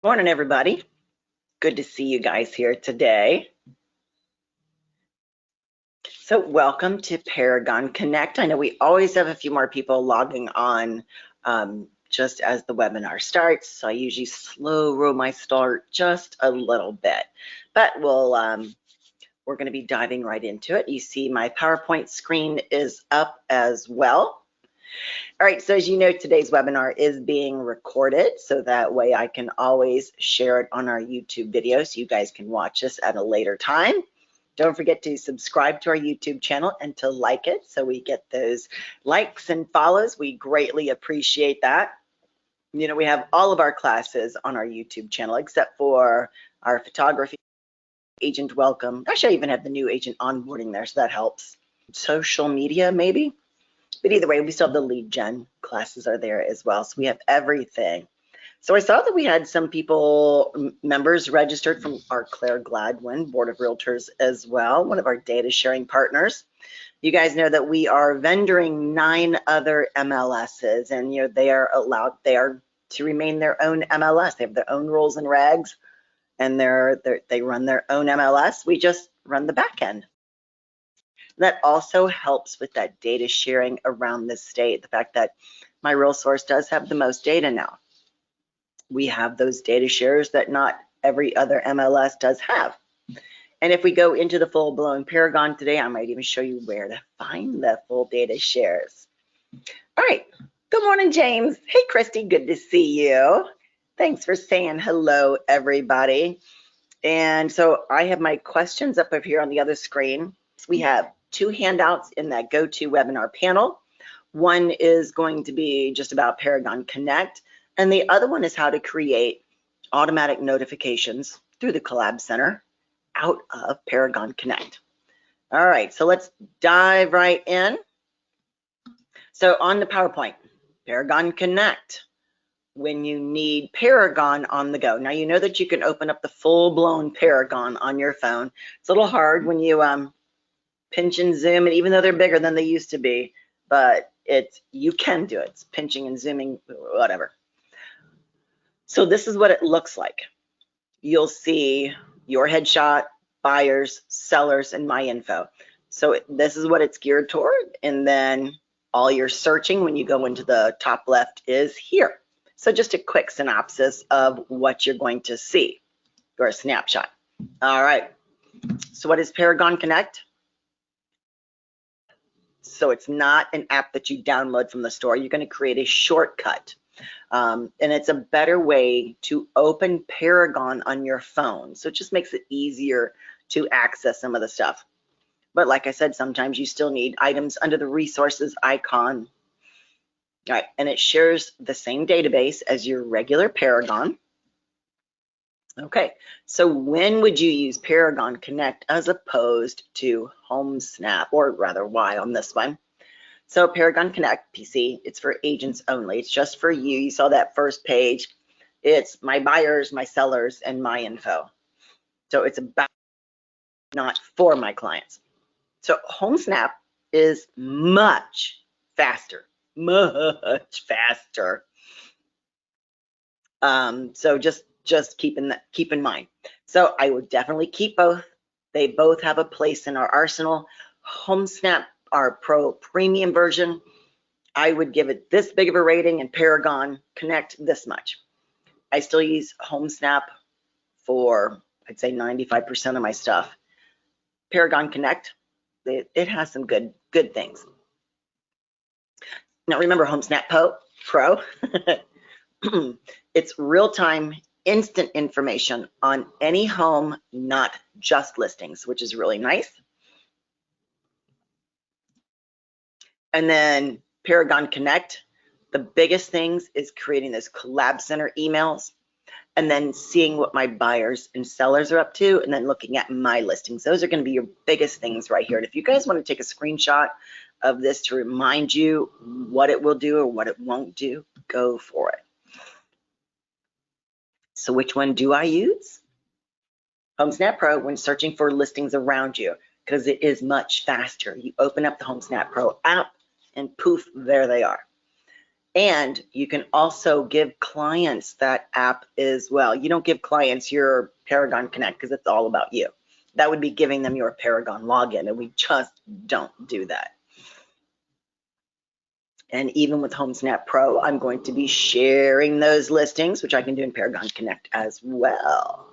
Morning, everybody. Good to see you guys here today. So welcome to Paragon Connect. I know we always have a few more people logging on just as the webinar starts. So I usually slow roll my start just a little bit, but we're going to be diving right into it. You see my PowerPoint screen is up as well. All right, so as you know, today's webinar is being recorded, so that way I can always share it on our YouTube video so you guys can watch us at a later time. Don't forget to subscribe to our YouTube channel and to like it so we get those likes and follows. We greatly appreciate that. You know, we have all of our classes on our YouTube channel except for our photography, agent welcome. Actually, I even have the new agent onboarding there, so that helps. Social media, maybe. But either way, we still have the lead gen classes are there as well. So we have everything. So I saw that we had some people, members registered from our Claire Gladwin Board of Realtors as well, one of our data sharing partners. You guys know that we are vendoring 9 other MLSs, and you know they are to remain their own MLS. They have their own rules and regs, and they run their own MLS. We just run the back end. That also helps with that data sharing around the state. The fact that my real source does have the most data now. We have those data shares that not every other MLS does have. And if we go into the full-blown Paragon today, I might even show you where to find the full data shares. All right, good morning, James. Hey, Christy, good to see you. Thanks for saying hello, everybody. And so I have my questions up here on the other screen. We have 2 handouts in that GoToWebinar panel. One is going to be just about Paragon Connect, and the other one is how to create automatic notifications through the Collab Center out of Paragon Connect. All right, so let's dive right in. So on the PowerPoint, Paragon Connect, when you need Paragon on the go. Now you know that you can open up the full-blown Paragon on your phone. It's a little hard when you pinch and zoom, and even though they're bigger than they used to be, but you can do it. It's pinching and zooming, whatever. So this is what it looks like. You'll see your headshot, buyers, sellers, and my info. So this is what it's geared toward, and then all your searching when you go into the top left is here. So just a quick synopsis of what you're going to see, or a snapshot. All right, so what is Paragon Connect? So it's not an app that you download from the store. You're going to create a shortcut. And it's a better way to open Paragon on your phone. So it just makes it easier to access some of the stuff. But like I said, sometimes you still need items under the resources icon. All right, and it shares the same database as your regular Paragon. Okay, so when would you use Paragon Connect as opposed to HomeSnap, or rather why on this one? So Paragon Connect PC, it's for agents only. It's just for you. You saw that first page. It's my buyers, my sellers, and my info. So it's about, not for my clients. So HomeSnap is much faster, much faster. So just keep in mind. So I would definitely keep both. They both have a place in our arsenal. HomeSnap, our Pro Premium version, I would give it this big of a rating, and Paragon Connect this much. I still use HomeSnap for, I'd say, 95% of my stuff. Paragon Connect, it has some good things. Now remember HomeSnap Pro, it's real-time instant information on any home, not just listings, which is really nice. And then Paragon Connect, the biggest things is creating those Collab Center emails and then seeing what my buyers and sellers are up to, and then looking at my listings. Those are going to be your biggest things right here. And if you guys want to take a screenshot of this to remind you what it will do or what it won't do, go for it. So which one do I use? HomeSnap Pro when searching for listings around you, because it is much faster. You open up the HomeSnap Pro app and poof, there they are. And you can also give clients that app as well. You don't give clients your Paragon Connect because it's all about you. That would be giving them your Paragon login, and we just don't do that. And even with HomeSnap Pro, I'm going to be sharing those listings, which I can do in Paragon Connect as well.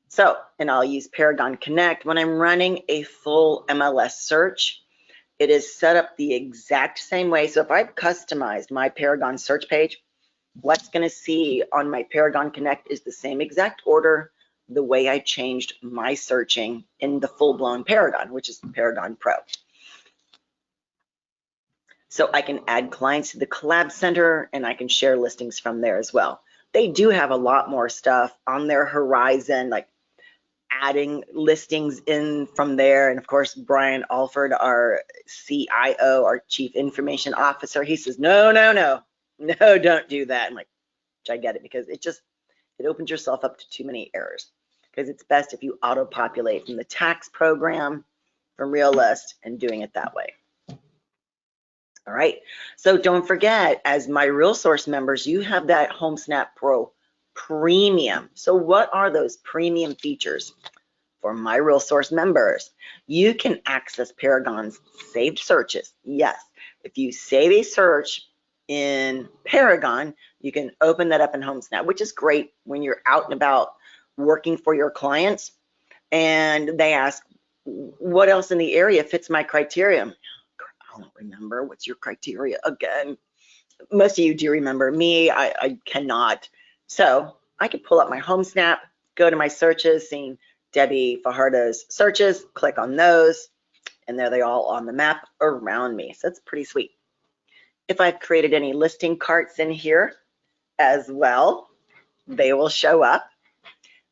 So, and I'll use Paragon Connect when I'm running a full MLS search. It is set up the exact same way. So if I've customized my Paragon search page, what's going to see on my Paragon Connect is the same exact order, the way I changed my searching in the full-blown Paragon, which is Paragon Pro. So I can add clients to the Collab Center, and I can share listings from there as well. They do have a lot more stuff on their horizon, like adding listings in from there. And of course, Brian Alford, our CIO, our Chief Information Officer, he says, no, don't do that. I'm like, I get it, because it opens yourself up to too many errors, because it's best if you auto-populate from the tax program, from Realist, and doing it that way. All right, so don't forget, as my RealSource members, you have that HomeSnap Pro Premium. So what are those premium features? For my RealSource members, you can access Paragon's saved searches. Yes, if you save a search in Paragon, you can open that up in HomeSnap, which is great when you're out and about working for your clients and they ask, what else in the area fits my criteria? I don't remember. What's your criteria again? Most of you do remember. Me, I cannot. So I can pull up my HomeSnap, go to my searches, seeing Debbie Fajardo's searches, click on those, and there they all on the map around me. So it's pretty sweet. If I've created any listing carts in here as well, they will show up.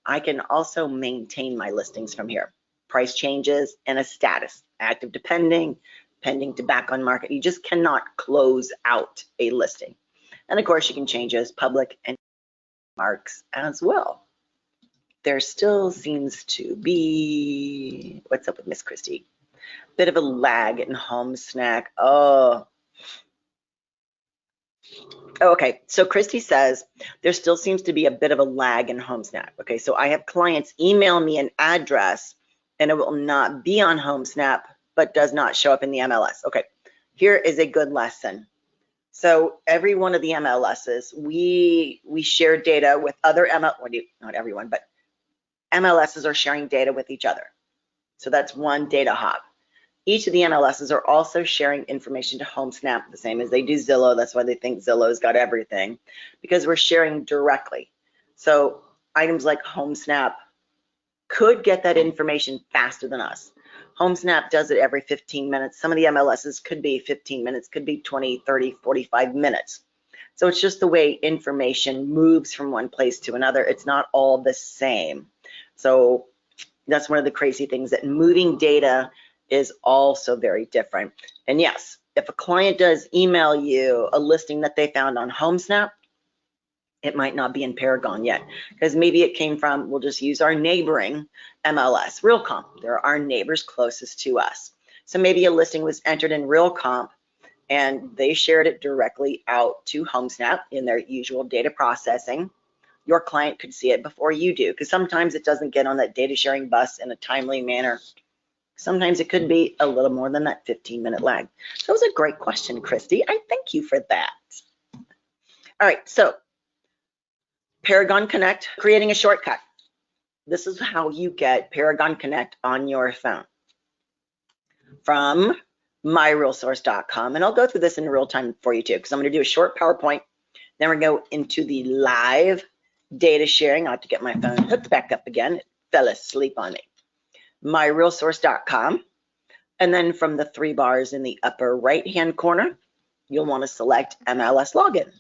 I can also maintain my listings from here. Price changes and a status, active to pending, pending to back on market. You just cannot close out a listing. And of course, you can change as public and marks as well. There still seems to be, what's up with Miss Christie? Bit of a lag in HomeSnap. Oh, okay. So Christy says there still seems to be a bit of a lag in HomeSnap. Okay, so I have clients email me an address and it will not be on HomeSnap, but does not show up in the MLS. Okay, here is a good lesson. So every one of the MLSs, we share data with other not everyone, but MLSs are sharing data with each other. So that's one data hub. Each of the MLSs are also sharing information to HomeSnap, the same as they do Zillow. That's why they think Zillow's got everything, because we're sharing directly. So items like HomeSnap could get that information faster than us. HomeSnap does it every 15 minutes. Some of the MLSs could be 15 minutes, could be 20, 30, 45 minutes. So it's just the way information moves from one place to another. It's not all the same. So that's one of the crazy things, that moving data is also very different. And yes, if a client does email you a listing that they found on HomeSnap, it might not be in Paragon yet, because maybe it came from, we'll just use our neighboring MLS, RealComp. They're our neighbors closest to us. So maybe a listing was entered in RealComp and they shared it directly out to HomeSnap in their usual data processing. Your client could see it before you do, because sometimes it doesn't get on that data sharing bus in a timely manner. Sometimes it could be a little more than that 15-minute lag. So it was a great question, Christy. I thank you for that. All right, so Paragon Connect, creating a shortcut. This is how you get Paragon Connect on your phone from myrealsource.com. And I'll go through this in real time for you too, because I'm going to do a short PowerPoint. Then we're going to go into the live data sharing. I'll have to get my phone hooked back up again. It fell asleep on me. myrealsource.com. And then from the three bars in the upper right-hand corner, you'll want to select MLS login.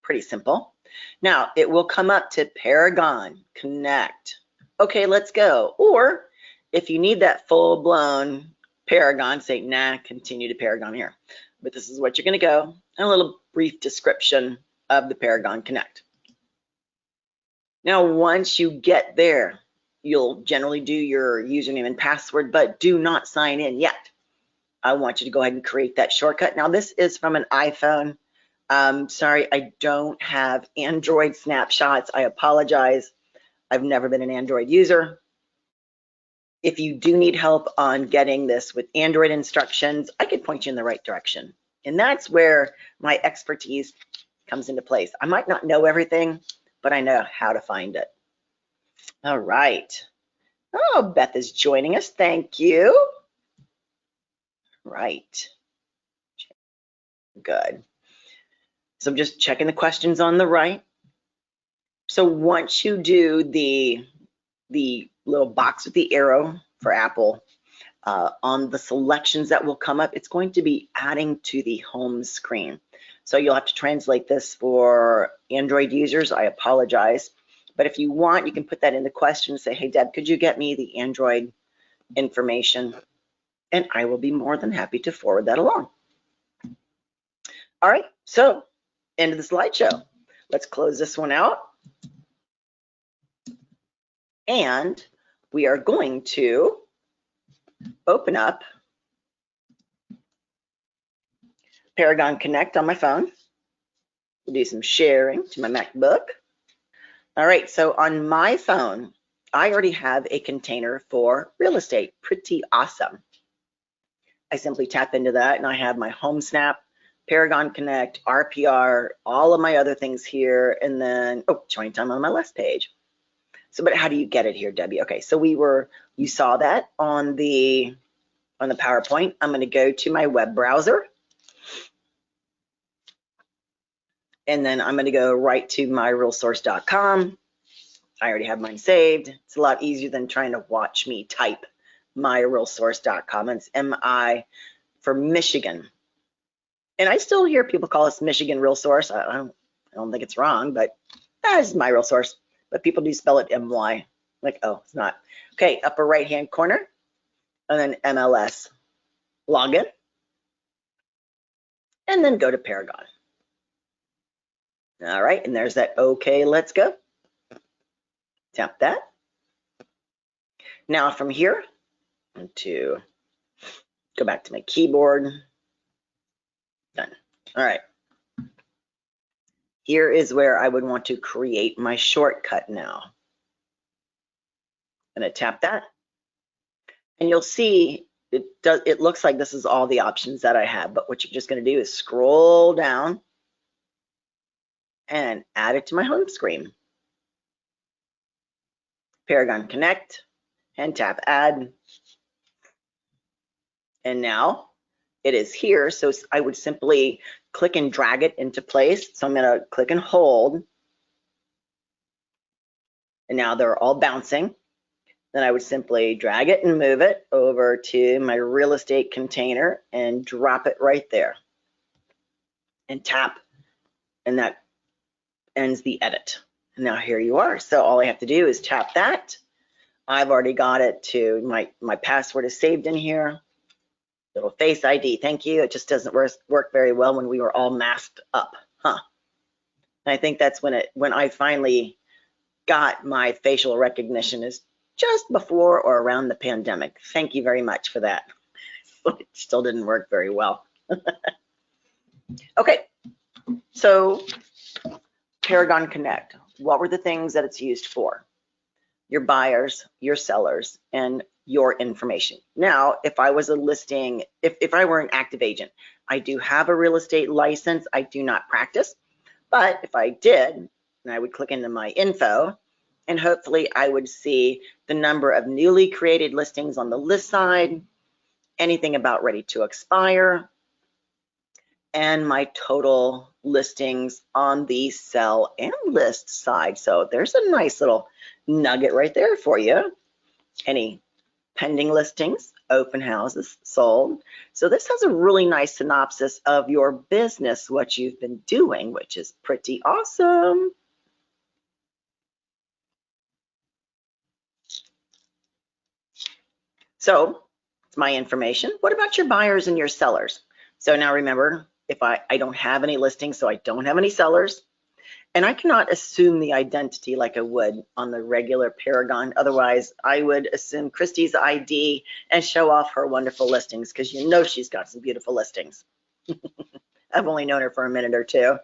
Pretty simple. Now, it will come up to Paragon Connect. Okay, let's go. Or if you need that full-blown Paragon, say, nah, continue to Paragon here. But this is what you're going to go. And a little brief description of the Paragon Connect. Now, once you get there, you'll generally do your username and password, but do not sign in yet. I want you to go ahead and create that shortcut. Now, this is from an iPhone. Sorry, I don't have Android snapshots. I apologize. I've never been an Android user. If you do need help on getting this with Android instructions, I could point you in the right direction. And that's where my expertise comes into place. I might not know everything, but I know how to find it. All right. Oh, Beth is joining us. Thank you. Right. Good. So I'm just checking the questions on the right. So once you do the little box with the arrow for Apple, on the selections that will come up, it's going to be adding to the home screen. So you'll have to translate this for Android users. I apologize. But if you want, you can put that in the question and say, hey, Deb, could you get me the Android information? And I will be more than happy to forward that along. All right, so end of the slideshow. Let's close this one out. And we are going to open up Paragon Connect on my phone. We'll do some sharing to my MacBook. All right, so on my phone, I already have a container for real estate. Pretty awesome. I simply tap into that and I have my Home Snap, Paragon Connect, RPR, all of my other things here, and then, oh, join time on my last page. So, but how do you get it here, Debbie? Okay, so you saw that on the PowerPoint. I'm gonna go to my web browser. And then I'm gonna go right to myrealsource.com. I already have mine saved. It's a lot easier than trying to watch me type myrealsource.com. It's MI for Michigan. And I still hear people call us Michigan Real Source. I don't think it's wrong, but that's my real source. But people do spell it MY. Like, oh, it's not. Okay, upper right-hand corner, and then MLS. Login, and then go to Paragon. All right, and there's that okay, let's go. Tap that. Now from here, to go back to my keyboard. Done. All right. Here is where I would want to create my shortcut now. I'm gonna tap that. And you'll see it looks like this is all the options that I have, but what you're just gonna do is scroll down and add it to my home screen. Paragon Connect and tap add. And now it is here. So I would simply click and drag it into place. So I'm gonna click and hold. And now they're all bouncing. Then I would simply drag it and move it over to my real estate container and drop it right there. And tap, and that ends the edit. And now here you are. So all I have to do is tap that. I've already got it to my password is saved in here. Little face ID, thank you. It just doesn't work very well when we were all masked up, huh? And I think that's when I finally got my facial recognition, is just before or around the pandemic. Thank you very much for that. It still didn't work very well. Okay, so Paragon Connect, what were the things that it's used for? Your buyers, your sellers, and your information. Now, if I was a listing, if I were an active agent, I do have a real estate license. I do not practice, but if I did, and I would click into my info, and hopefully I would see the number of newly created listings on the list side, anything about ready to expire, and my total listings on the sell and list side. So there's a nice little nugget right there for you. Any pending listings, open houses, sold. So this has a really nice synopsis of your business, what you've been doing, which is pretty awesome. So it's my information. What about your buyers and your sellers? So now remember, if I don't have any listings, so I don't have any sellers, and I cannot assume the identity like I would on the regular Paragon. Otherwise, I would assume Christy's ID and show off her wonderful listings, because you know she's got some beautiful listings. I've only known her for a minute or two.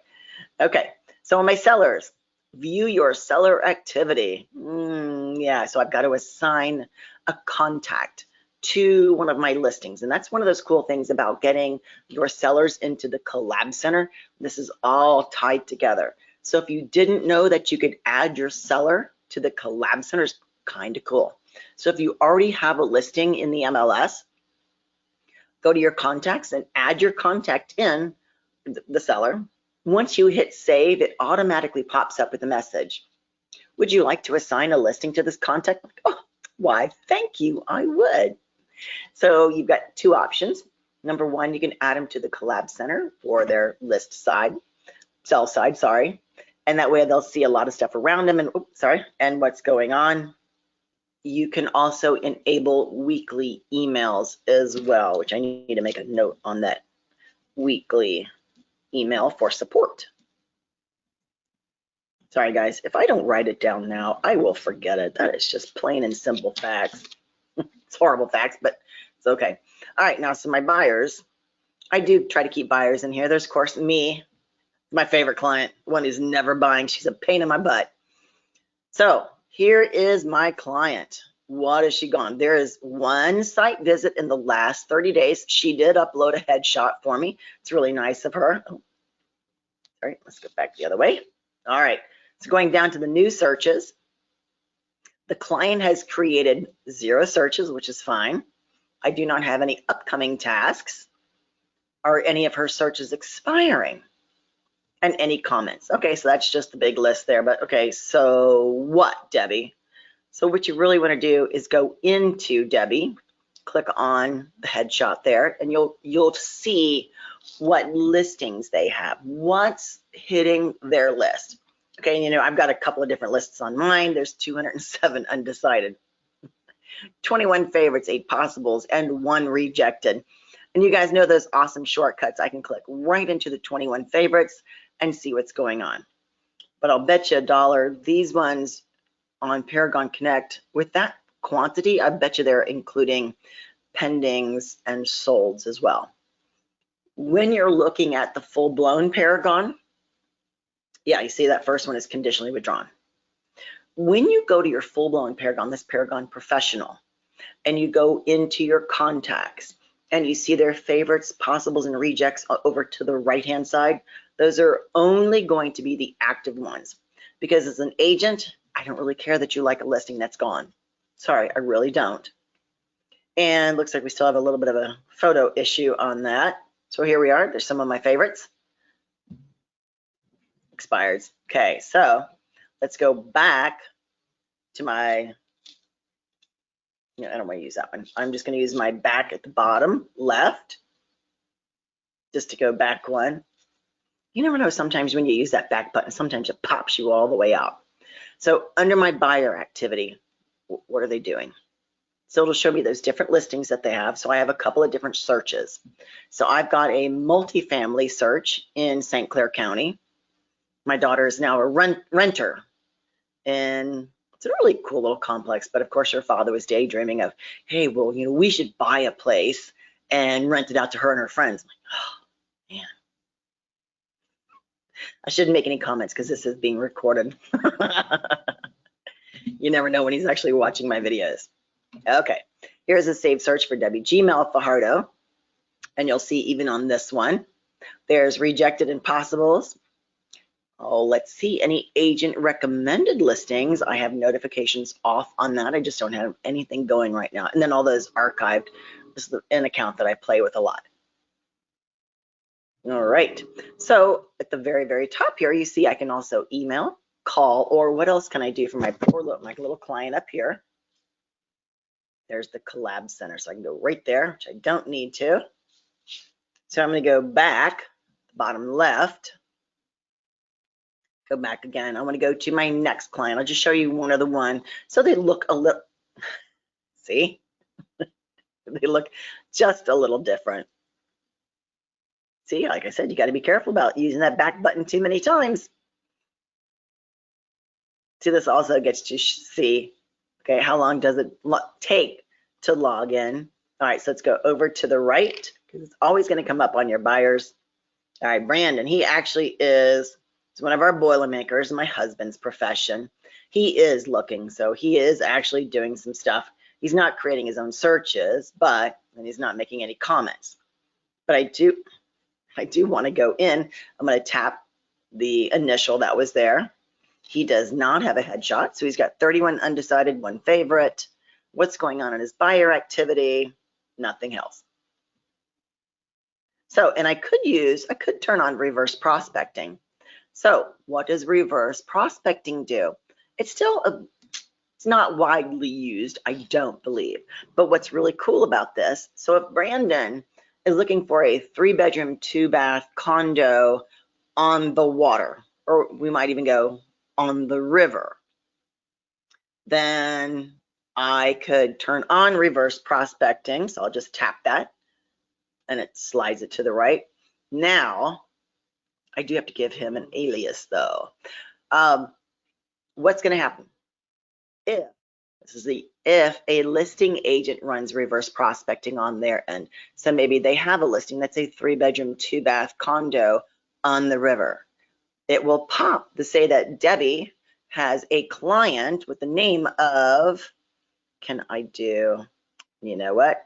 Okay, so my sellers, view your seller activity. Yeah, so I've got to assign a contact to one of my listings. And that's one of those cool things about getting your sellers into the Collab Center. This is all tied together. So if you didn't know that you could add your seller to the Collab Center, it's kind of cool. So if you already have a listing in the MLS, go to your contacts and add your contact in the seller. Once you hit save, it automatically pops up with a message. Would you like to assign a listing to this contact? Oh, why, thank you, I would. So you've got two options. Number one, you can add them to the Collab Center for their list side, sell side, sorry. And that way they'll see a lot of stuff around them and what's going on. You can also enable weekly emails as well, which I need to make a note on that weekly email for support. Sorry guys, if I don't write it down now, I will forget it. That is just plain and simple facts. It's horrible facts, but it's okay. All right, now so my buyers, I do try to keep buyers in here. There's of course me, my favorite client, one who's never buying. She's a pain in my butt. So here is my client. What has she gone? There is one site visit in the last 30 days. She did upload a headshot for me. It's really nice of her. Oh, all right, let's go back the other way. All right, so going down to the new searches, the client has created 0 searches, which is fine. I do not have any upcoming tasks. Are any of her searches expiring? And any comments. Okay, so that's just the big list there, but okay, so what, Debbie? So what you really want to do is go into Debbie, click on the headshot there, and you'll see what listings they have, what's hitting their list. Okay, you know, I've got a couple of different lists on mine. There's 207 undecided, 21 favorites, 8 possibles, and 1 rejected. And you guys know those awesome shortcuts. I can click right into the 21 favorites and see what's going on. But I'll bet you $1, these ones on Paragon Connect, with that quantity, I bet you they're including pendings and solds as well. When you're looking at the full-blown Paragon, yeah, you see that first one is conditionally withdrawn. When you go to your full-blown Paragon, this Paragon Professional, and you go into your contacts, and you see their favorites, possibles, and rejects over to the right-hand side, those are only going to be the active ones. Because as an agent, I don't really care that you like a listing that's gone. Sorry, I really don't. And looks like we still have a little bit of a photo issue on that. So here we are, there's some of my favorites. Expireds. Okay, so let's go back to my, I don't want to use that one. I'm just going to use my back at the bottom left, just to go back one. You never know, sometimes when you use that back button, sometimes it pops you all the way out. So under my buyer activity, what are they doing? So it'll show me those different listings that they have. So I have a couple of different searches. So I've got a multifamily search in St. Clair County. My daughter is now a renter, and it's a really cool little complex. But of course, her father was daydreaming of, hey, well, you know, we should buy a place and rent it out to her and her friends. I'm like, oh, man. I shouldn't make any comments because this is being recorded. You never know when he's actually watching my videos. Okay, here's a saved search for Debbie Gmail Fajardo. And you'll see even on this one, there's rejected and possibles. Oh, let's see, any agent recommended listings. I have notifications off on that. I just don't have anything going right now. And then all those archived. This is an account that I play with a lot. All right, so at the very, very top here, you see I can also email, call, or what else can I do for my poor little, my little client up here? There's the Collab Center, so I can go right there, which I don't need to. So I'm gonna go back, bottom left, go back again. I wanna go to my next client. I'll just show you one other one. So they look a little, see? They look just a little different. See, like I said, you got to be careful about using that back button too many times. See, this also gets to see, okay, how long does it take to log in? All right, so let's go over to the right, because it's always going to come up on your buyers. All right, Brandon, he actually is one of our Boilermakers, my husband's profession. He is looking, so he is actually doing some stuff. He's not creating his own searches, and he's not making any comments. But I do want to go in. I'm going to tap the initial that was there. He does not have a headshot, so he's got 31 undecided, 1 favorite. What's going on in his buyer activity? Nothing else. So, and I could turn on reverse prospecting. So what does reverse prospecting do? It's not widely used, I don't believe. But what's really cool about this, so if Brandon is looking for a 3-bedroom, 2-bath condo on the water, or we might even go on the river, then I could turn on reverse prospecting. So I'll just tap that and it slides it to the right. Now, I do have to give him an alias though. What's going to happen? If a listing agent runs reverse prospecting on their end, so maybe they have a listing that's a 3-bedroom, 2-bath condo on the river, it will pop to say that Debbie has a client with the name of, can I do, you know what?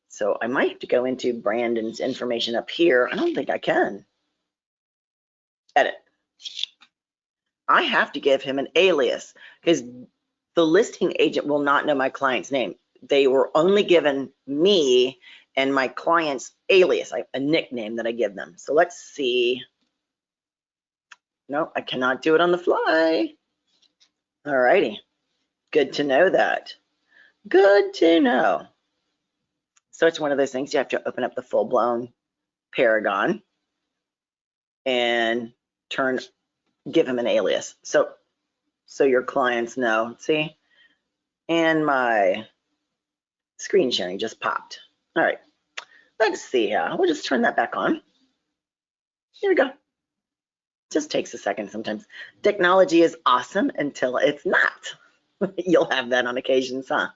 So I might have to go into Brandon's information up here. I don't think I can. Edit. I have to give him an alias because the listing agent will not know my client's name. They were only given me and my client's alias, a nickname that I give them. So let's see. No, I cannot do it on the fly. All righty. Good to know that. Good to know. So it's one of those things you have to open up the full-blown Paragon and give him an alias. So your clients know, see? And my screen sharing just popped. All right, let's see here. We'll just turn that back on. Here we go. Just takes a second sometimes. Technology is awesome until it's not. You'll have that on occasions, huh?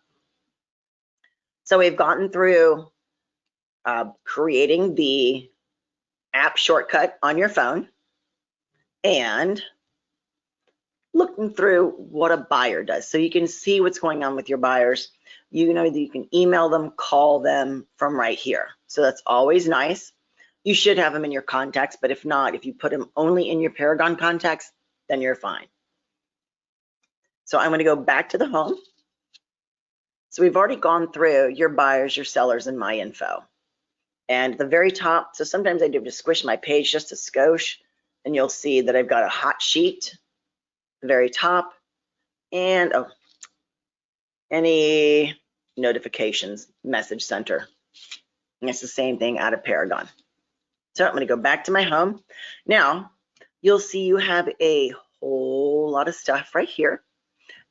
So we've gotten through creating the app shortcut on your phone and looking through what a buyer does. So you can see what's going on with your buyers. You know that you can email them, call them from right here. So that's always nice. You should have them in your contacts, but if not, if you put them only in your Paragon contacts, then you're fine. So I'm going to go back to the home. So we've already gone through your buyers, your sellers, and my info. And at the very top, so sometimes I do just squish my page just a skosh, and you'll see that I've got a hot sheet at the very top, and any notifications, message center. And it's the same thing out of Paragon. So I'm going to go back to my home. Now, you'll see you have a whole lot of stuff right here.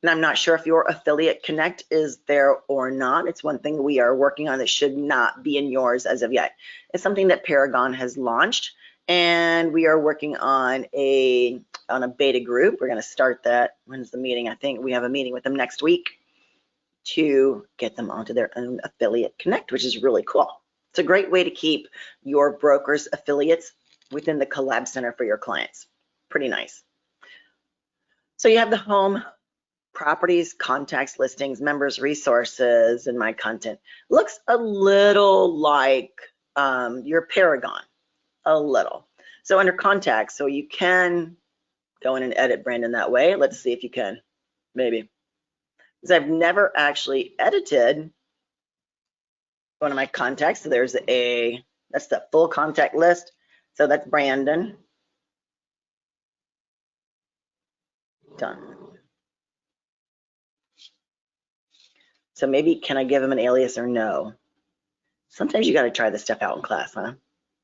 And I'm not sure if your affiliate connect is there or not. It's one thing we are working on that should not be in yours as of yet. It's something that Paragon has launched, and we are working on a beta group. We're going to start that. When's the meeting? I think we have a meeting with them next week to get them onto their own affiliate connect, which is really cool. It's a great way to keep your broker's affiliates within the collab center for your clients. Pretty nice. So you have the home, properties, contacts, listings, members, resources, and my content. Looks a little like your Paragon, a little. So under contacts, so you can go in and edit Brandon that way. Let's see if you can, maybe. Because I've never actually edited one of my contacts. So there's that's the full contact list. So that's Brandon. Done. So maybe, can I give him an alias or no? Sometimes you got to try this stuff out in class, huh?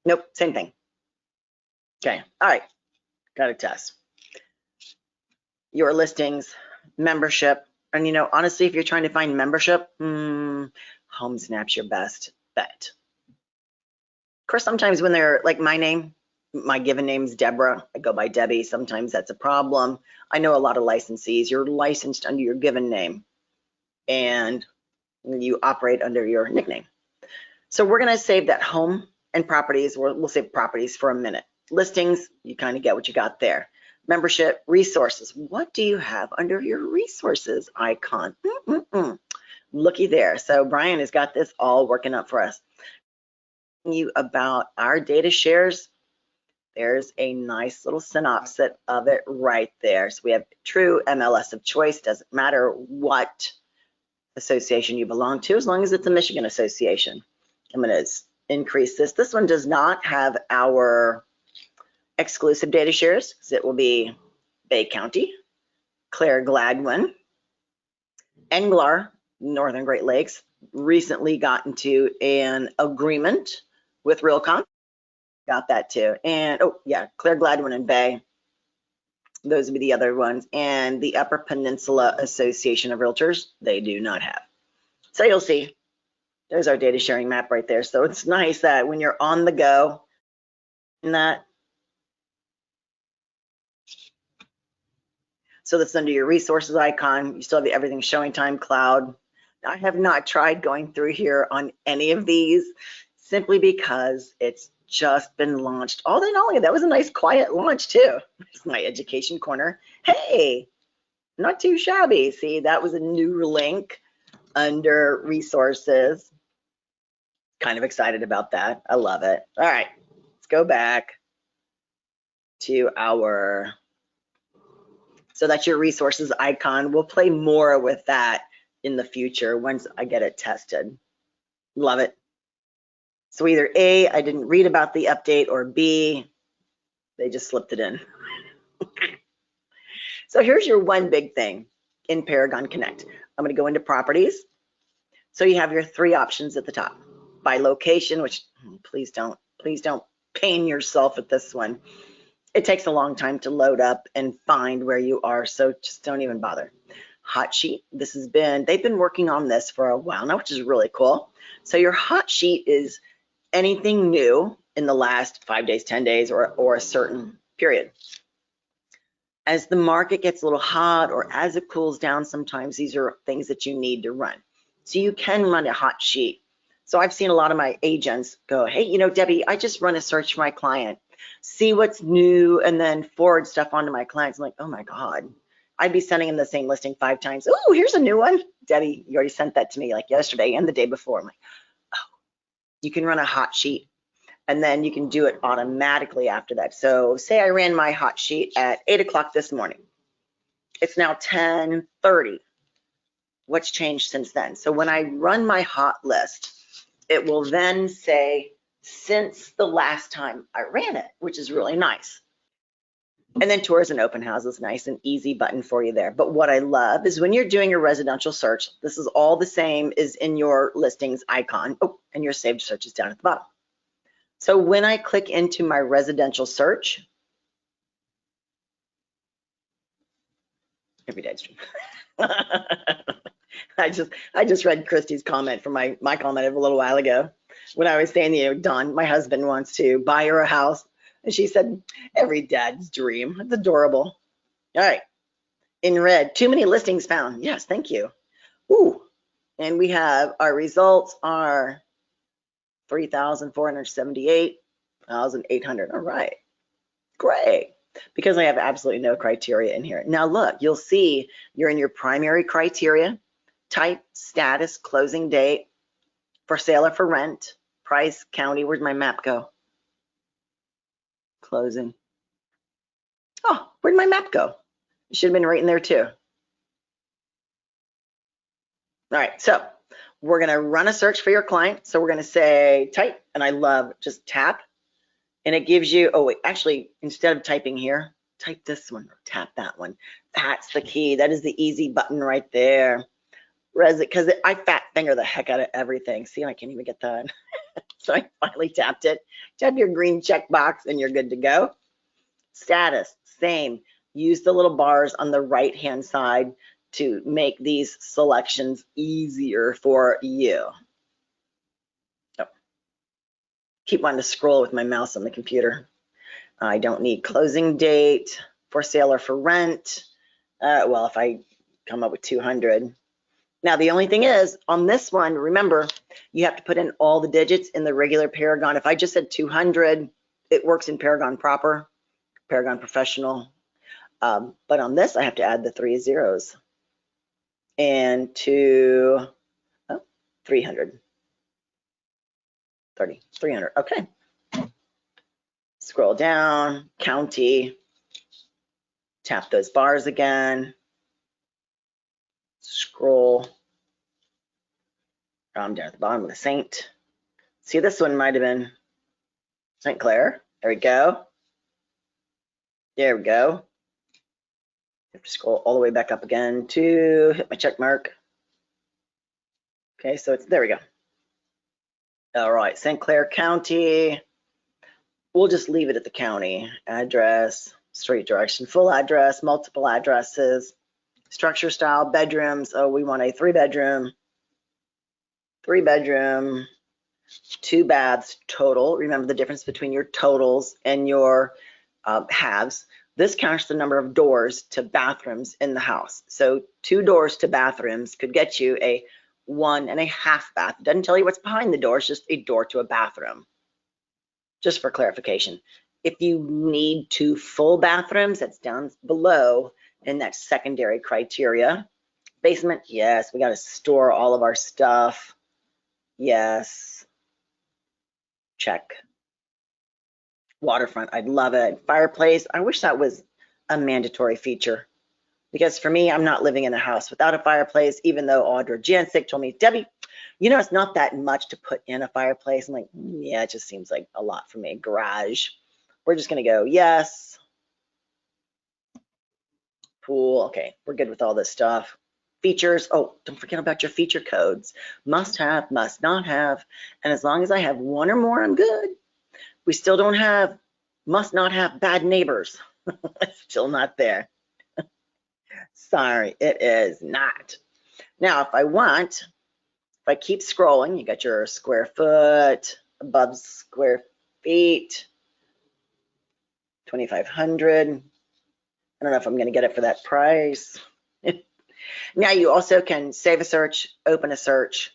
Nope, same thing. Okay, all right, got to test. Your listings, membership, and honestly, if you're trying to find membership, HomeSnap's your best bet. Of course, sometimes when they're like my name, my given name's Deborah, I go by Debbie, sometimes that's a problem. I know a lot of licensees, you're licensed under your given name and you operate under your nickname. So we're gonna save that home and properties, we'll save properties for a minute. Listings, you kind of get what you got there. Membership, resources. What do you have under your resources icon? Looky there. So Brian has got this all working up for us. You about our data shares. There's a nice little synopsis of it right there. So we have true MLS of choice. Doesn't matter what association you belong to, as long as it's a Michigan association. I'm going to increase this. This one does not have our exclusive data shares, because it will be Bay County, Clare Gladwin, Englar, Northern Great Lakes, recently got into an agreement with Realcom. Got that too. And oh yeah, Clare Gladwin and Bay. Those would be the other ones. And the Upper Peninsula Association of Realtors, they do not have. So you'll see, there's our data sharing map right there. So it's nice that when you're on the go, and that. So that's under your resources icon. You still have everything showing time, cloud. I have not tried going through here on any of these simply because it's just been launched all day long. That was a nice quiet launch too. It's my education corner. Hey, not too shabby. See, that was a new link under resources. Kind of excited about that. I love it. All right, let's go back to our, so that's your resources icon. We'll play more with that in the future once I get it tested. Love it. So either A, I didn't read about the update, or B, they just slipped it in. So here's your one big thing in Paragon Connect. I'm going to go into properties. So you have your three options at the top. By location, which please don't pain yourself at this one. It takes a long time to load up and find where you are, so just don't even bother. Hot sheet, they've been working on this for a while now, which is really cool. So your hot sheet is anything new in the last 5 days, 10 days, or a certain period. As the market gets a little hot or as it cools down, sometimes these are things that you need to run. So you can run a hot sheet. So I've seen a lot of my agents go, hey, you know, Debbie, I just run a search for my client, see what's new, and then forward stuff onto my clients. I'm like, oh my God, I'd be sending them the same listing 5 times. Oh, here's a new one. Debbie, you already sent that to me like yesterday and the day before. I'm like, oh, you can run a hot sheet and then you can do it automatically after that. So say I ran my hot sheet at 8 o'clock this morning. It's now 10:30. What's changed since then? So when I run my hot list, it will then say since the last time I ran it, which is really nice. And then tours and open houses, nice and easy button for you there. But what I love is when you're doing your residential search, this is all the same as in your listings icon. Oh, and your saved search is down at the bottom. So when I click into my residential search, every day stream. I just read Christy's comment from my comment of a little while ago when I was saying, you know, Don, my husband wants to buy her a house. And she said, every dad's dream. It's adorable. All right. In red, too many listings found. Yes, thank you. Ooh. And we have our results are 3,478, 1,800. All right. Great. Because I have absolutely no criteria in here. Now look, you'll see you're in your primary criteria, type, status, closing date, for sale or for rent, price, county. Where'd my map go? Closing. Oh, where'd my map go? It should have been right in there too. All right, so we're gonna run a search for your client. So we're gonna say type, and I love just tap, and it gives you, oh wait, actually, instead of typing here, type this one, or tap that one. That's the key. That is the easy button right there. Because I fat finger the heck out of everything. See, I can't even get that. So I finally tapped it. Tap your green check box and you're good to go. Status, same. Use the little bars on the right-hand side to make these selections easier for you. Oh. Keep wanting to scroll with my mouse on the computer. I don't need closing date, for sale or for rent. Well, if I come up with 200. Now, the only thing is, on this one, remember, you have to put in all the digits in the regular Paragon. If I just said 200, it works in Paragon proper, Paragon professional. But on this, I have to add the 3 zeros and to 300. 300. Okay. Scroll down, county, tap those bars again, scroll down at the bottom of the Saint. See, this one might have been St. Clair. There we go. There we go. Have to scroll all the way back up again to hit my check mark. Okay, so it's there we go. All right, St. Clair County. We'll just leave it at the county. Address, street direction, full address, multiple addresses, structure style, bedrooms. Oh, we want a 3-bedroom, 2 baths total. Remember the difference between your totals and your halves. This counts the number of doors to bathrooms in the house. So 2 doors to bathrooms could get you a 1.5 bath. It doesn't tell you what's behind the door, it's just a door to a bathroom. Just for clarification. If you need 2 full bathrooms, that's down below in that secondary criteria. Basement, yes, we got to store all of our stuff. Yes. Check. Waterfront, I'd love it. Fireplace, I wish that was a mandatory feature. Because for me, I'm not living in a house without a fireplace, even though Audra Jancic told me, Debbie, you know, it's not that much to put in a fireplace. I'm like, yeah, it just seems like a lot for me. Garage, we're just gonna go, yes. Pool, okay, we're good with all this stuff. Features, oh, don't forget about your feature codes. Must have, must not have, and as long as I have 1 or more, I'm good. We still don't have, must not have bad neighbors. It's still not there. Sorry, it is not. Now, if I want, if I keep scrolling, you got your square foot, above square feet, 2,500. I don't know if I'm going to get it for that price. Now you also can save a search, open a search,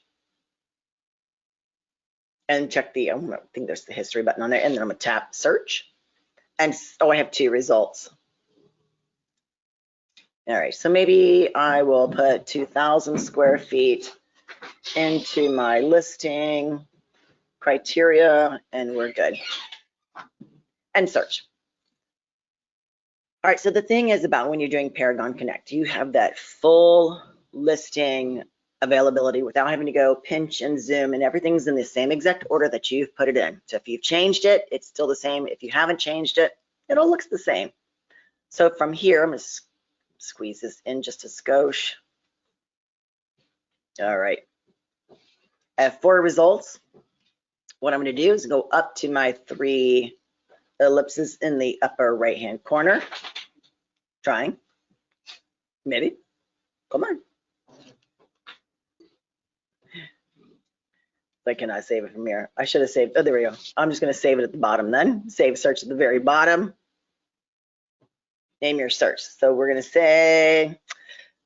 and check the, I think there's the history button on there, and then I'm going to tap search. And oh, I have 2 results. All right, so maybe I will put 2,000 square feet into my listing criteria, and we're good. And search. All right, so the thing is about when you're doing Paragon Connect, you have that full listing availability without having to go pinch and zoom, and everything's in the same exact order that you've put it in. So if you've changed it, it's still the same. If you haven't changed it, it all looks the same. So from here, I'm going to squeeze this in just a skosh. All right. I have 4 results. What I'm going to do is go up to my 3 ellipses in the upper right-hand corner. Trying. Maybe. Come on. I cannot save it from here. I should have saved. Oh, there we go. I'm just going to save it at the bottom then. Save search at the very bottom. Name your search. So we're going to say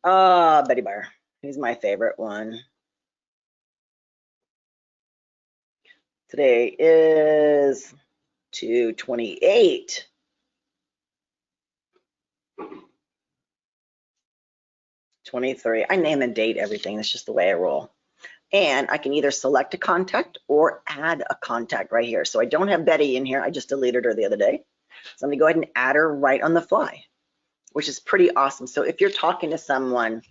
Betty Buyer. He's my favorite one. Today is 2/28. '23. I name and date everything. That's just the way I roll. And I can either select a contact or add a contact right here. So I don't have Betty in here. I just deleted her the other day. So I'm going to go ahead and add her right on the fly, which is pretty awesome. So if you're talking to someone,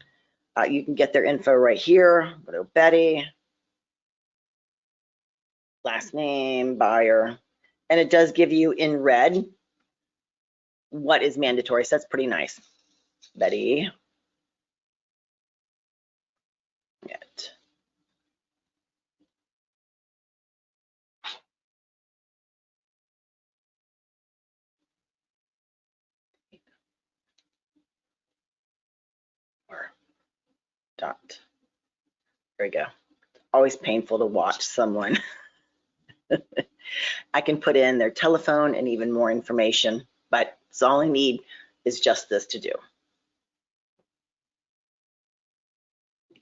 you can get their info right here. Go to Betty, last name, buyer, and it does give you in red what is mandatory. So that's pretty nice. Betty. Get. Or dot. There we go. Always painful to watch someone. I can put in their telephone and even more information, but it's all I need is just this to do.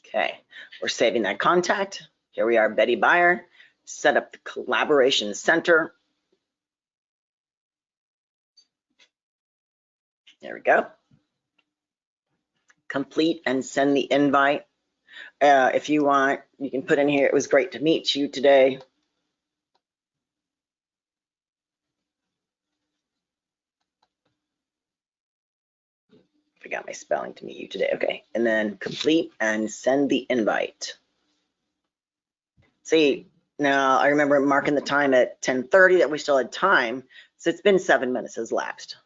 Okay, we're saving that contact. Here we are, Betty Buyer. Set up the collaboration center. There we go. Complete and send the invite. If you want, you can put in here, it was great to meet you today. Forgot my spelling, to meet you today. Okay, and then complete and send the invite. See, now I remember marking the time at 10:30 that we still had time, so it's been 7 minutes has lapsed.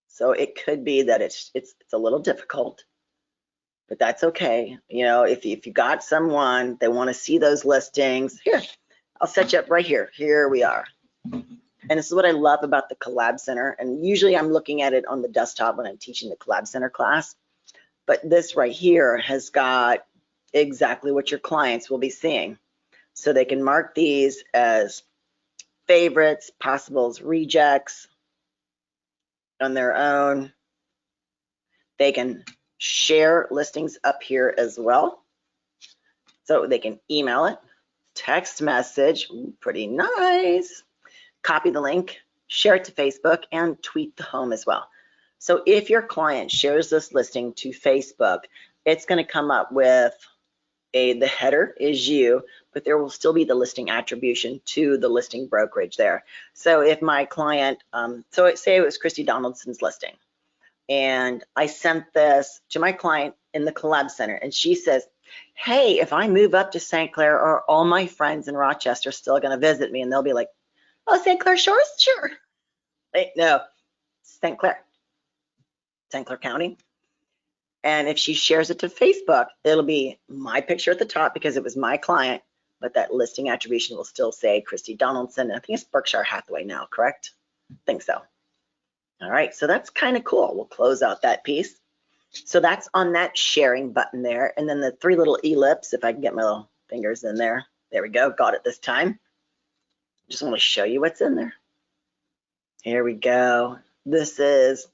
So it could be that it's a little difficult, but that's okay. You know, if you got someone, they want to see those listings, here, I'll set you up right here. Here we are. And this is what I love about the Collab Center. And usually I'm looking at it on the desktop when I'm teaching the Collab Center class. But this right here has got exactly what your clients will be seeing. So they can mark these as favorites, possibles, rejects on their own. They can share listings up here as well. So they can email it, text message, pretty nice. Copy the link, share it to Facebook, and tweet the home as well. So if your client shares this listing to Facebook, it's going to come up with the header is you, but there will still be the listing attribution to the listing brokerage there. So if my client, say it was Christy Donaldson's listing, and I sent this to my client in the Collab Center, and she says, hey, if I move up to St. Clair, are all my friends in Rochester still going to visit me? And they'll be like, oh, St. Clair Shores? Sure. Wait, no, St. Clair County. And if she shares it to Facebook, it'll be my picture at the top because it was my client, but that listing attribution will still say Christy Donaldson. I think it's Berkshire Hathaway now, correct? I think so. All right, so that's kind of cool. We'll close out that piece. So that's on that sharing button there. And then the 3 little ellipse, if I can get my little fingers in there. There we go, got it this time. Just want to show you what's in there. Here we go. This is,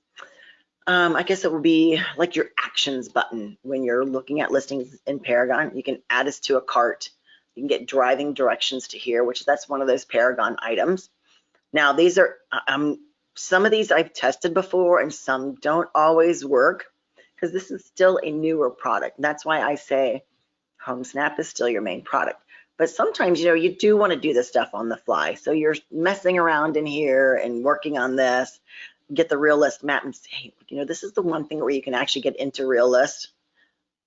I guess it would be like your actions button when you're looking at listings in Paragon. You can add us to a cart. You can get driving directions to here, which that's one of those Paragon items. Now these are, some of these I've tested before and some don't always work because this is still a newer product. That's why I say HomeSnap is still your main product. But sometimes, you know, you do want to do this stuff on the fly. So you're messing around in here and working on this, get the Real List map and say, hey, you know, this is the one thing where you can actually get into Real List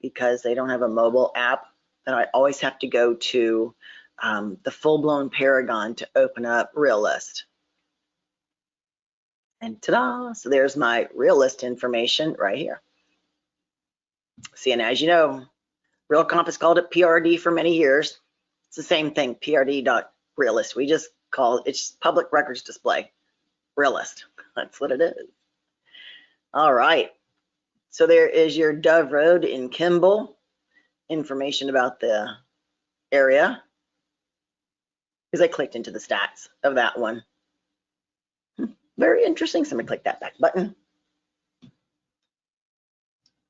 because they don't have a mobile app. And I always have to go to the full-blown Paragon to open up Real List. And ta-da, so there's my Real List information right here. See, and as you know, Real Comp has called it PRD for many years. It's the same thing, PRD.realist. We just call it, it's public records display, realist. That's what it is. All right, so there is your Dove Road in Kimball, information about the area, because I clicked into the stats of that one. Very interesting, so I'm gonna click that back button.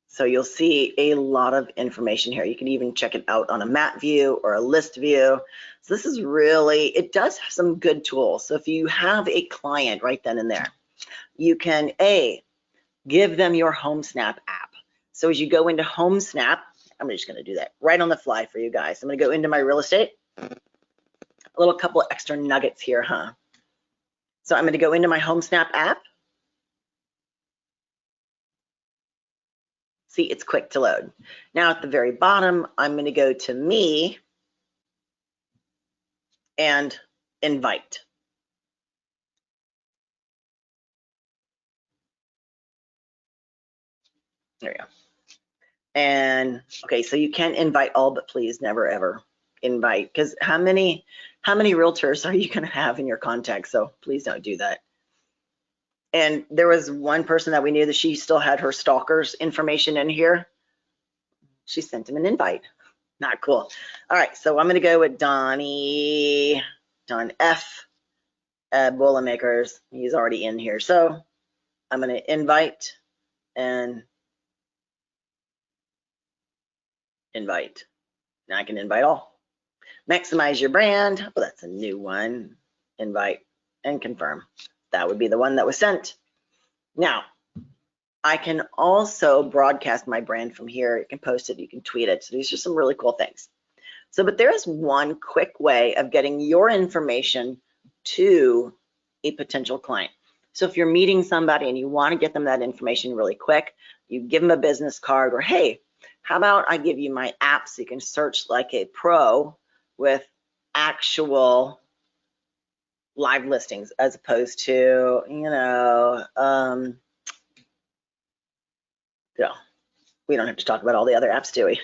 So you'll see a lot of information here. You can even check it out on a map view or a list view. So this is really, it does have some good tools. So if you have a client right then and there, you can give them your HomeSnap app. So as you go into HomeSnap, I'm just gonna do that right on the fly for you guys. I'm gonna go into my real estate. A little couple of extra nuggets here, huh? So I'm gonna go into my HomeSnap app. See, it's quick to load. Now at the very bottom, I'm going to go to me and invite. There you go. And okay, so you can invite all, but please never ever invite, because how many realtors are you going to have in your contacts? So please don't do that. And there was one person that we knew that she still had her stalkers information in here. She sent him an invite. Not cool. All right, so I'm going to go with Don F. Boilermakers. He's already in here. So I'm going to invite and invite. Now I can invite all. Maximize your brand. Oh, that's a new one. Invite and confirm. That would be the one that was sent. Now, I can also broadcast my brand from here. You can post it, you can tweet it. So these are some really cool things. So, but there is one quick way of getting your information to a potential client. So if you're meeting somebody and you want to get them that information really quick, you give them a business card, or hey, how about I give you my app so you can search like a pro with actual live listings as opposed to, we don't have to talk about all the other apps, do we?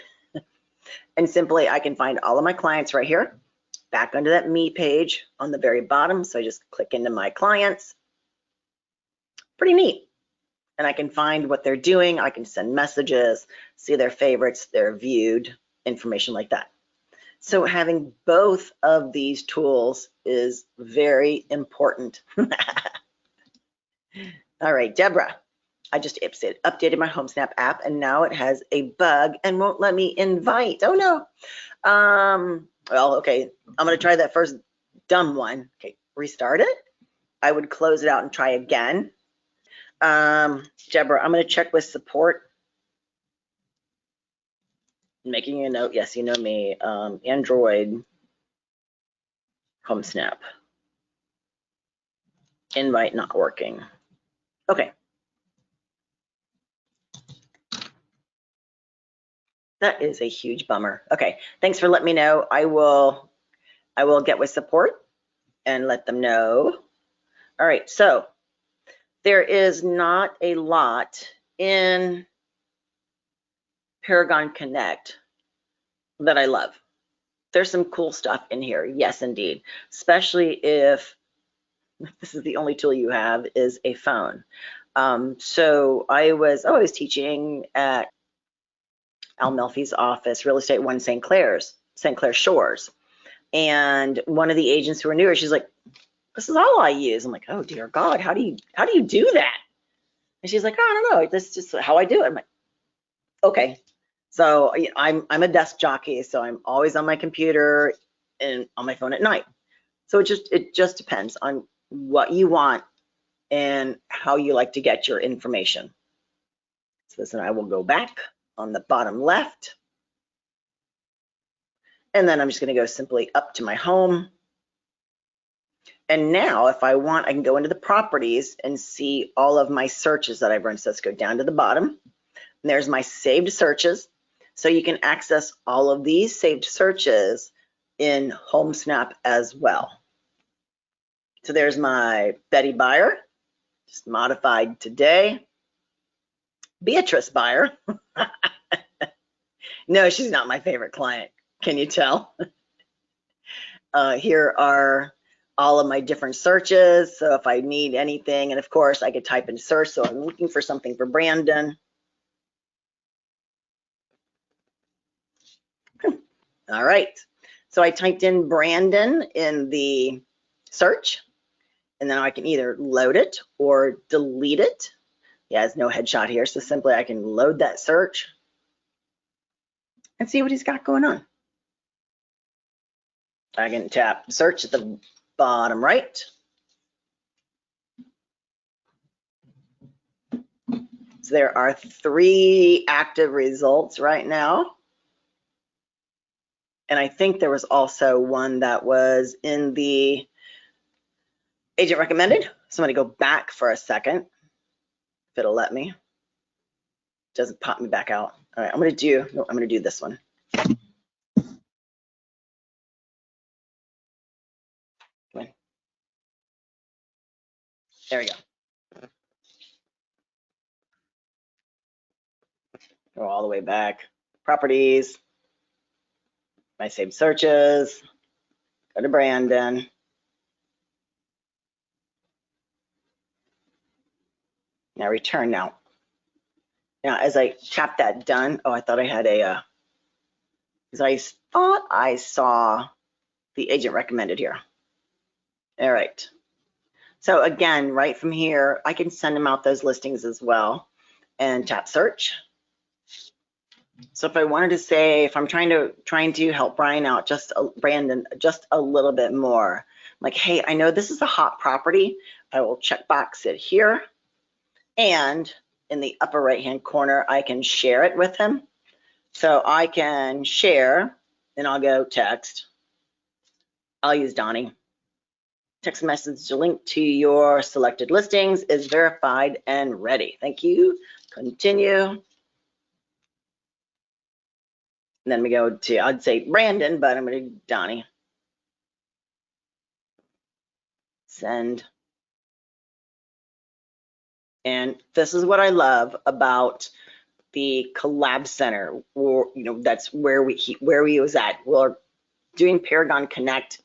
And simply, I can find all of my clients right here, back under that Me page on the very bottom. So I just click into my clients. Pretty neat. And I can find what they're doing. I can send messages, see their favorites, their viewed, information like that. So having both of these tools is very important. All right, Deborah, I just updated my HomeSnap app and now it has a bug and won't let me invite. Oh no. Well, okay, I'm gonna try that first dumb one. Okay, restart it. I would close it out and try again. Deborah, I'm gonna check with support. Making a note, yes, you know me, Android HomeSnap. Invite not working. Okay. That is a huge bummer. Okay, thanks for letting me know. I will get with support and let them know. All right, so there is not a lot in Paragon Connect that I love. There's some cool stuff in here, yes indeed, especially if this is the only tool you have is a phone. So I was teaching at Al Melfi's office, Real Estate One St. Clair Shores. And one of the agents who were newer, she's like, this is all I use. I'm like, oh dear God, how do you do that? And she's like, oh, I don't know, this is just how I do it. I'm like, okay. So I'm a desk jockey, so I'm always on my computer and on my phone at night. So it just depends on what you want and how you like to get your information. So listen, I will go back on the bottom left. And then I'm just gonna go simply up to my home. And now if I want, I can go into the properties and see all of my searches that I've run. So let's go down to the bottom. And there's my saved searches. So you can access all of these saved searches in HomeSnap as well. So there's my Betty buyer, just modified today. Beatrice buyer. No, she's not my favorite client. Can you tell? Here are all of my different searches. So if I need anything, and of course I could type in search. So I'm looking for something for Brandon. All right. So I typed in Brandon in the search, and then I can either load it or delete it. Yeah, there's no headshot here. So simply I can load that search and see what he's got going on. I can tap search at the bottom right. So there are 3 active results right now. And I think there was also one that was in the agent recommended. So I'm gonna go back for a second, if it'll let me. Doesn't pop me back out. All right, I'm gonna do this one. Come on. There we go. Go all the way back. Properties, my saved searches, go to Brandon. Now return now. Now as I tap that done, oh, I thought I had a, because I thought I saw the agent recommended here. All right. So again, right from here, I can send them out those listings as well and tap search. So if I wanted to say, if I'm trying to help Brandon just a little bit more, like, hey, I know this is a hot property. I will check box it here. And in the upper right-hand corner, I can share it with him. So I can share, and I'll go text. I'll use Donnie. Text message link to your selected listings is verified and ready. Thank you. Continue. And then we go to, I'd say Brandon, but I'm going to do Donnie. Send. And this is what I love about the Collab Center, or that's where we was at. We're doing Paragon Connect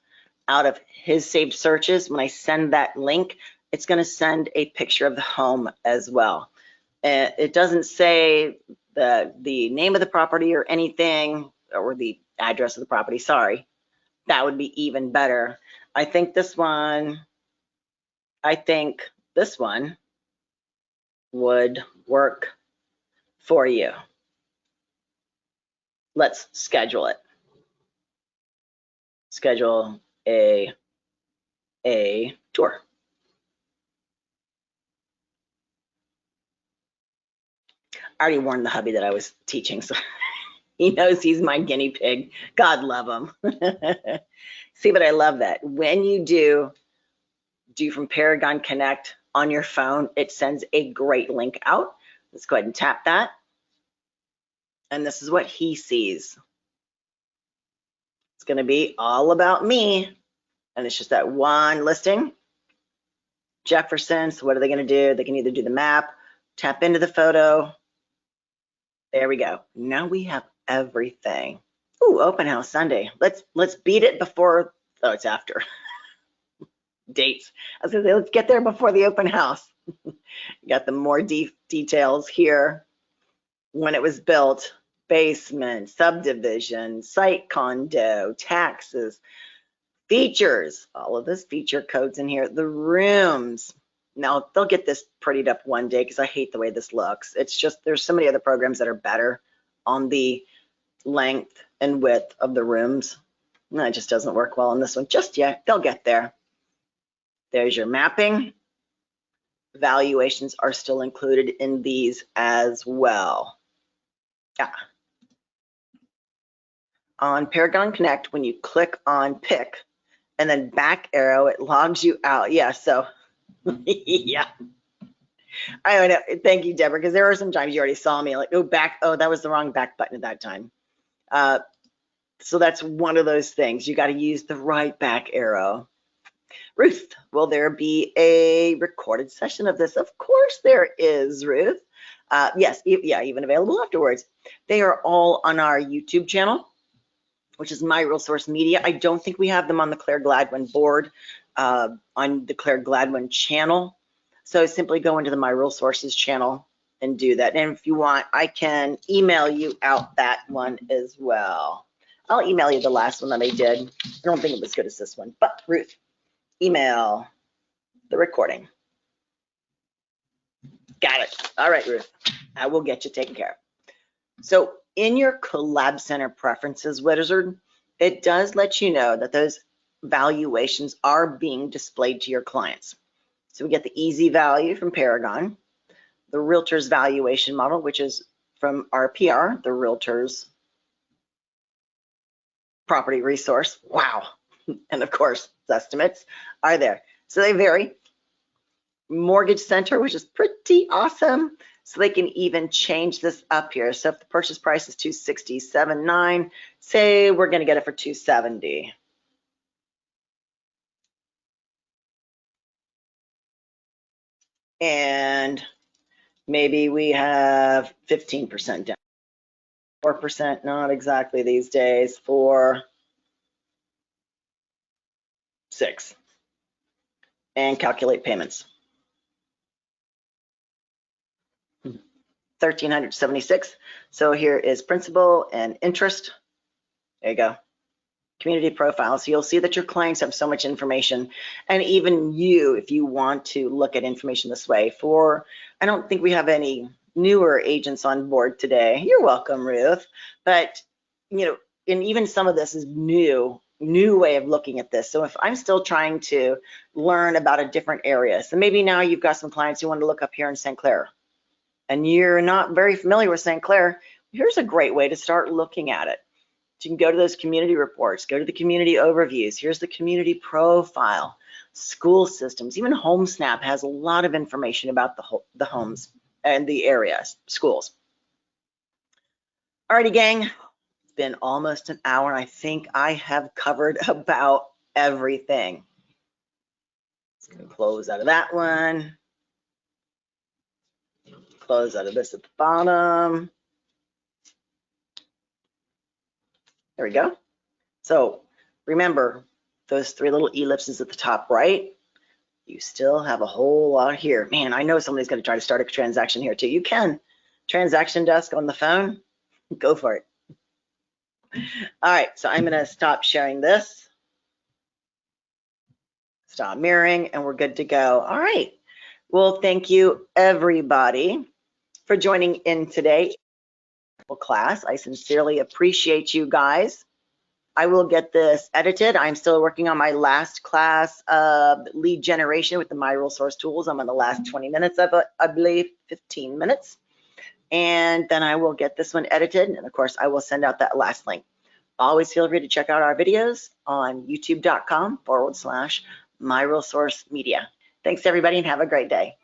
out of his saved searches. When I send that link, it's going to send a picture of the home as well. It doesn't say the name of the property or anything, or the address of the property. Sorry, that would be even better. I think this one would work for you. Let's schedule it. Schedule a tour. I already warned the hubby that I was teaching, so he knows he's my guinea pig. God love him. See, but I love that. When you do from Paragon Connect on your phone, it sends a great link out. Let's go ahead and tap that. And this is what he sees. It's going to be all about me. And it's just that one listing. Jefferson. So what are they going to do? They can either do the map, tap into the photo. There we go. Now we have everything. Ooh, open house Sunday. Let's beat it before, oh, it's after. Dates. I was gonna say, let's get there before the open house. Got the more details here. When it was built, basement, subdivision, site condo, taxes, features, all of this feature codes in here, the rooms. Now they'll get this prettied up one day because I hate the way this looks. It's just, there's so many other programs that are better on the length and width of the rooms. No, it just doesn't work well on this one just yet. They'll get there. There's your mapping. Valuations are still included in these as well. Yeah. On Paragon Connect, when you click on pick and then back arrow, it logs you out. Yeah, so yeah. I know. Thank you, Deborah, because there are some times you already saw me like, oh, back. Oh, that was the wrong back button at that time. So that's one of those things. You got to use the right back arrow. Ruth, will there be a recorded session of this? Of course there is, Ruth. Yes, yeah, even available afterwards. They are all on our YouTube channel, which is My Real Source Media. I don't think we have them on the Claire Gladwin board, on the Claire Gladwin channel. So simply go into the My Real Sources channel and do that. And if you want, I can email you out that one as well. I'll email you the last one that I did. I don't think it was as good as this one, but Ruth, email the recording. Got it. All right, Ruth, I will get you taken care of. So in your Collab Center preferences wizard, it does let you know that those valuations are being displayed to your clients. So we get the easy value from Paragon, the realtor's valuation model, which is from RPR, the realtor's property resource. Wow. And of course, estimates are there. So they vary. Mortgage Center, which is pretty awesome. So they can even change this up here. So if the purchase price is $267.9, say we're going to get it for $270. And maybe we have 15% down. 4%, not exactly these days, for 6. And calculate payments. 1,376. So here is principal and interest. There you go. Community profile. So you'll see that your clients have so much information, and even you, if you want to look at information this way. I don't think we have any newer agents on board today. You're welcome, Ruth. But and even some of this is new way of looking at this. So if I'm still trying to learn about a different area, so maybe now you've got some clients who want to look up here in St. Clair. and you're not very familiar with St. Clair, here's a great way to start looking at it. You can go to those community reports, go to the community overviews. Here's the community profile, school systems. Even HomeSnap has a lot of information about the homes and the areas, schools. Alrighty, gang, it's been almost an hour, and I think I have covered about everything. Just gonna close out of that one. Close out of this at the bottom. There we go. So remember those three little ellipses at the top right. You still have a whole lot here. Man, I know somebody's going to try to start a transaction here too. You can. Transaction desk on the phone, go for it. All right, so I'm going to stop sharing this. Stop mirroring, and we're good to go. All right. Well, thank you everybody for joining in today class. I sincerely appreciate you guys. I will get this edited. I'm still working on my last class of lead generation with the My Real Source tools. I'm on the last 20 minutes of it, I believe 15 minutes. And then I will get this one edited. And of course, I will send out that last link. Always feel free to check out our videos on youtube.com/My Real Source Media. Thanks everybody, and have a great day.